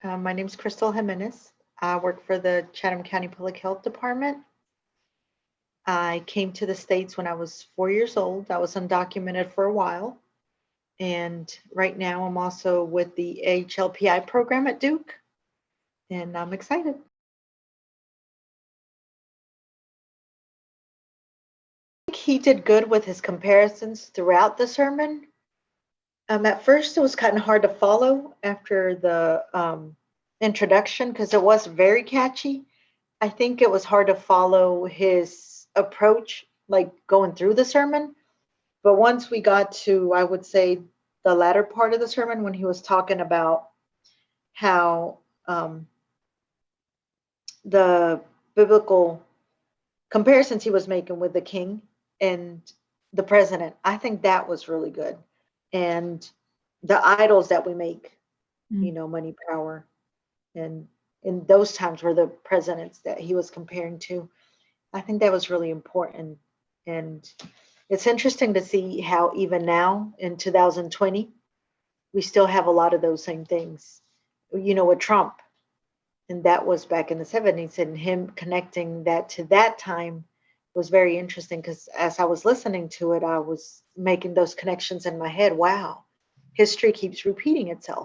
My name is Crystal Jimenez. I work for the Chatham County Public Health Department. I came to the States when I was 4 years old. I was undocumented for a while. And right now I'm also with the HLPI program at Duke, and I'm excited. I think he did good with his comparisons throughout the sermon. At first, it was kind of hard to follow after the introduction because it was very catchy. I think it was hard to follow his approach, like going through the sermon. But once we got to, I would say, the latter part of the sermon when he was talking about how the biblical comparisons he was making with the king and the president, I think that was really good. And the idols that we make, Mm. money, power, and in those times were the presidents that he was comparing to. I think that was really important. And it's interesting to see how even now in 2020, we still have a lot of those same things, with Trump. And that was back in the 70s, and him connecting that to that time was very interesting because as I was listening to it, I was making those connections in my head. Wow, history keeps repeating itself.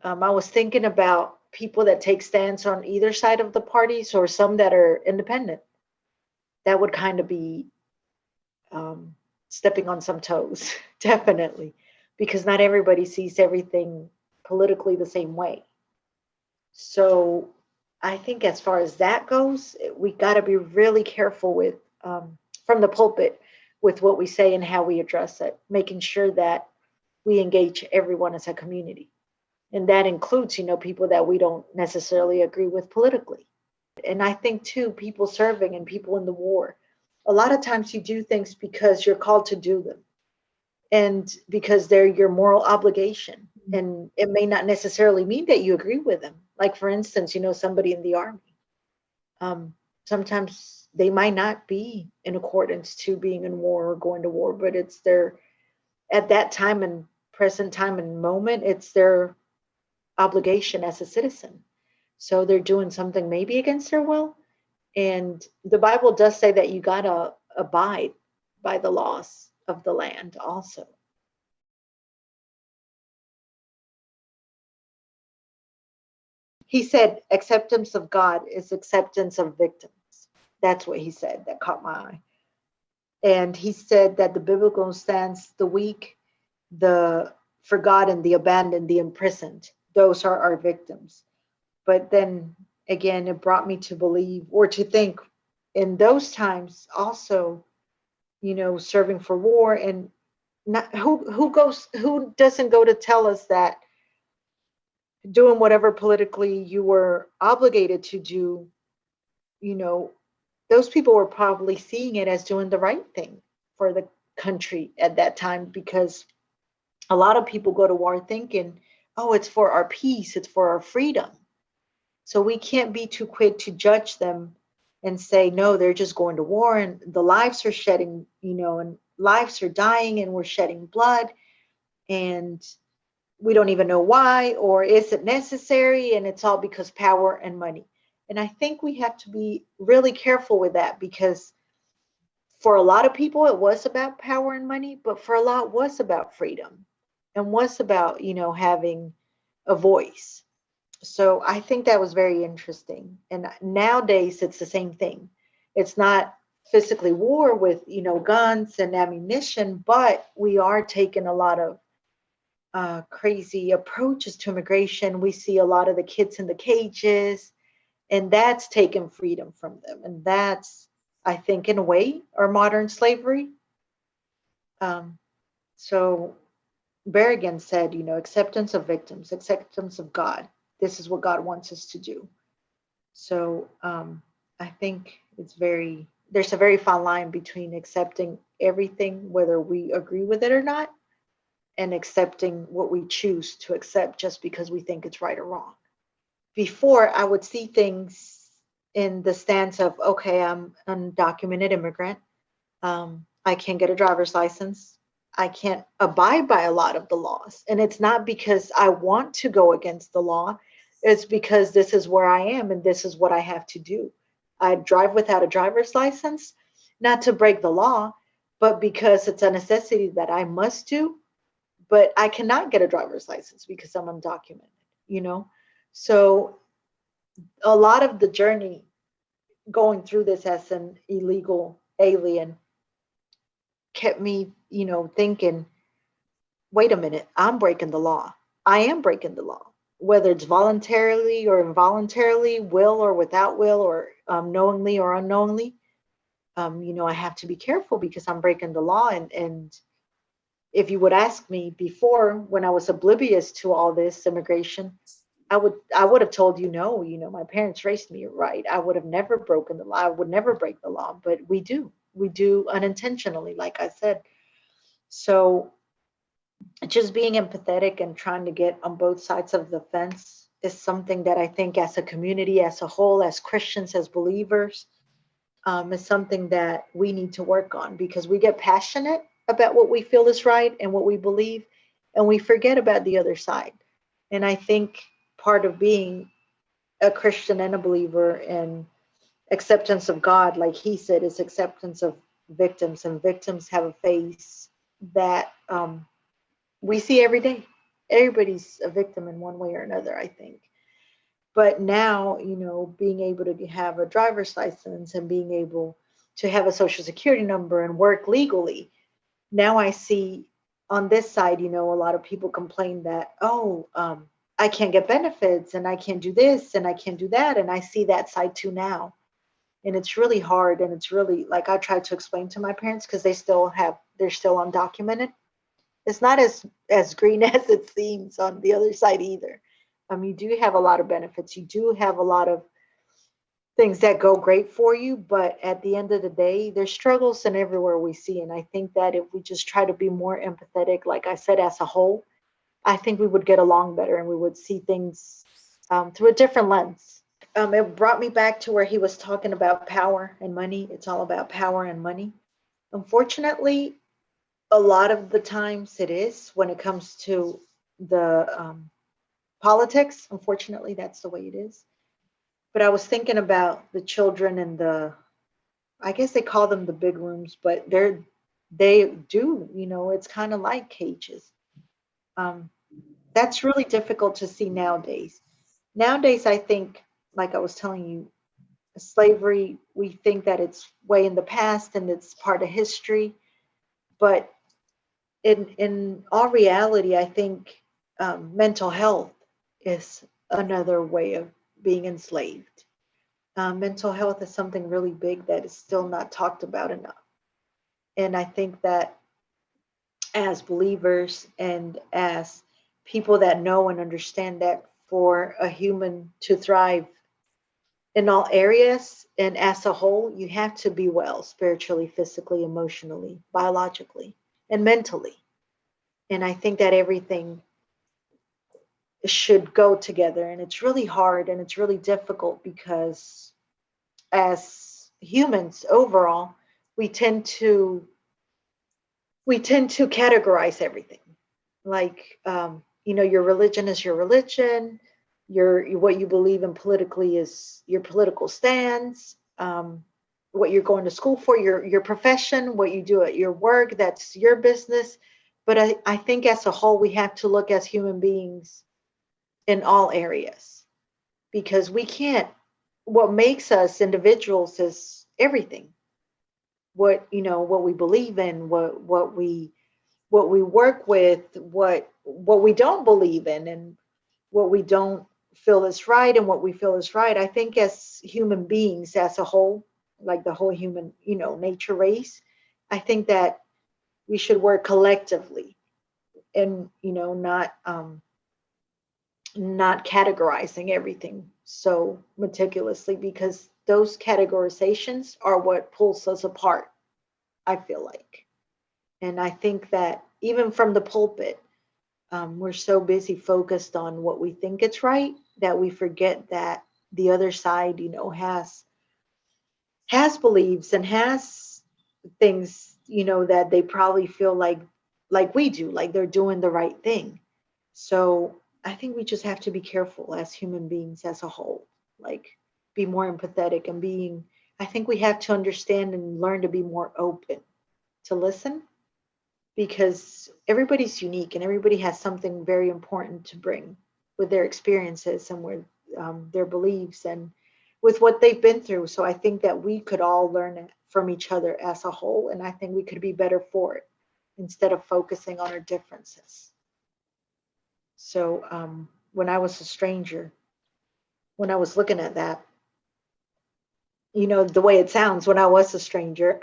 I was thinking about people that take stands on either side of the parties or some that are independent. That would kind of be um, stepping on some toes, definitely, because not everybody sees everything politically the same way. So I think as far as that goes, we got to be really careful with from the pulpit with what we say and how we address it, making sure that we engage everyone as a community. And that includes, people that we don't necessarily agree with politically. And I think too, people serving and people in the war, a lot of times you do things because you're called to do them and because they're your moral obligation. And it may not necessarily mean that you agree with them. Like, for instance, somebody in the army, sometimes they might not be in accordance to being in war or going to war, but it's their, at that time and present time and moment, it's their obligation as a citizen. So they're doing something maybe against their will. And the Bible does say that you got to abide by the laws of the land also. He said acceptance of God is acceptance of victims. That's what he said. That caught my eye. And he said that the biblical stands the weak, the forgotten, the abandoned, the imprisoned. Those are our victims. But then again, it brought me to believe or to think in those times also, serving for war and not who doesn't go to tell us that doing whatever politically you were obligated to do, you know, those people were probably seeing it as doing the right thing for the country at that time because a lot of people go to war thinking, oh, it's for our peace, it's for our freedom. So we can't be too quick to judge them and say, no, they're just going to war and the lives are shedding, and lives are dying and we're shedding blood and we don't even know why, or is it necessary? And it's all because power and money. And I think we have to be really careful with that because for a lot of people, it was about power and money, but for a lot, it was about freedom and was about, having a voice. So I think that was very interesting. And nowadays, it's the same thing. It's not physically war with, guns and ammunition, but we are taking a lot of crazy approaches to immigration. We see a lot of the kids in the cages, and that's taken freedom from them. And that's, I think, in a way, our modern slavery. Um, so Berrigan said, acceptance of victims, acceptance of God. This is what God wants us to do. So I think there's a very fine line between accepting everything, whether we agree with it or not, and accepting what we choose to accept just because we think it's right or wrong. Before, I would see things in the stance of, okay, I'm an undocumented immigrant. I can't get a driver's license. I can't abide by a lot of the laws. And it's not because I want to go against the law, it's because this is where I am and this is what I have to do. I drive without a driver's license, not to break the law, but because it's a necessity that I must do. But I cannot get a driver's license because I'm undocumented, you know? So a lot of the journey going through this as an illegal alien kept me, thinking, wait a minute, I'm breaking the law. I am breaking the law, whether it's voluntarily or involuntarily, will or without will, or knowingly or unknowingly. I have to be careful because I'm breaking the law. And if you would ask me before, when I was oblivious to all this immigration, I would have told you no. My parents raised me right. I would have never broken the law. I would never break the law, but we do unintentionally, like I said. So just being empathetic and trying to get on both sides of the fence is something that I think, as a community, as a whole, as Christians, as believers, is something that we need to work on, because we get passionate about what we feel is right and what we believe, and we forget about the other side. And I think part of being a Christian and a believer and acceptance of God, like he said, is acceptance of victims, and victims have a face that we see every day. Everybody's a victim in one way or another, I think. But now, being able to have a driver's license and being able to have a social security number and work legally, now I see on this side, a lot of people complain that, oh, I can't get benefits and I can't do this and I can't do that. And I see that side too now. And it's really hard. And it's really, like, I tried to explain to my parents, because they're still undocumented. It's not as green as it seems on the other side either. You do have a lot of benefits. You do have a lot of things that go great for you, but at the end of the day, there's struggles in everywhere we see. And I think that if we just try to be more empathetic, like I said, as a whole, I think we would get along better and we would see things through a different lens. It brought me back to where he was talking about power and money. It's all about power and money. Unfortunately, a lot of the times it is, when it comes to the politics. Unfortunately, that's the way it is. But I was thinking about the children in I guess they call them the big rooms, but they do, it's kind of like cages. Um, that's really difficult to see nowadays. Nowadays, I think, like I was telling you, slavery, we think that it's way in the past and it's part of history. But in all reality, I think mental health is another way of being enslaved. Mental health is something really big that is still not talked about enough. And I think that as believers and as people that know and understand that for a human to thrive in all areas and as a whole, you have to be well spiritually, physically, emotionally, biologically, and mentally. And I think that everything should go together. And it's really hard and it's really difficult because as humans overall, we tend to categorize everything. Like, your religion is your religion. What you believe in politically is your political stance. What you're going to school for, your profession, what you do at your work, that's your business. But I think as a whole, we have to look as human beings in all areas, because we can't. What makes us individuals is everything. What we believe in, what we work with, what we don't believe in, and what we don't feel is right, and what we feel is right. I think as human beings as a whole, like the whole human, nature race, I think that we should work collectively and not categorizing everything so meticulously, because those categorizations are what pulls us apart, I feel like. And I think that even from the pulpit, we're so busy focused on what we think it's right that we forget that the other side, has beliefs and has things, that they probably feel like like we do, like they're doing the right thing. So I think we just have to be careful as human beings as a whole, like be more empathetic and being, I think we have to understand and learn to be more open to listen, because everybody's unique and everybody has something very important to bring with their experiences and with their beliefs and with what they've been through. So I think that we could all learn from each other as a whole, and I think we could be better for it instead of focusing on our differences. So when I was a stranger, when I was looking at that, the way it sounds, when I was a stranger,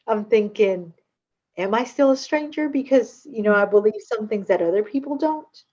I'm thinking, am I still a stranger? Because, I believe some things that other people don't.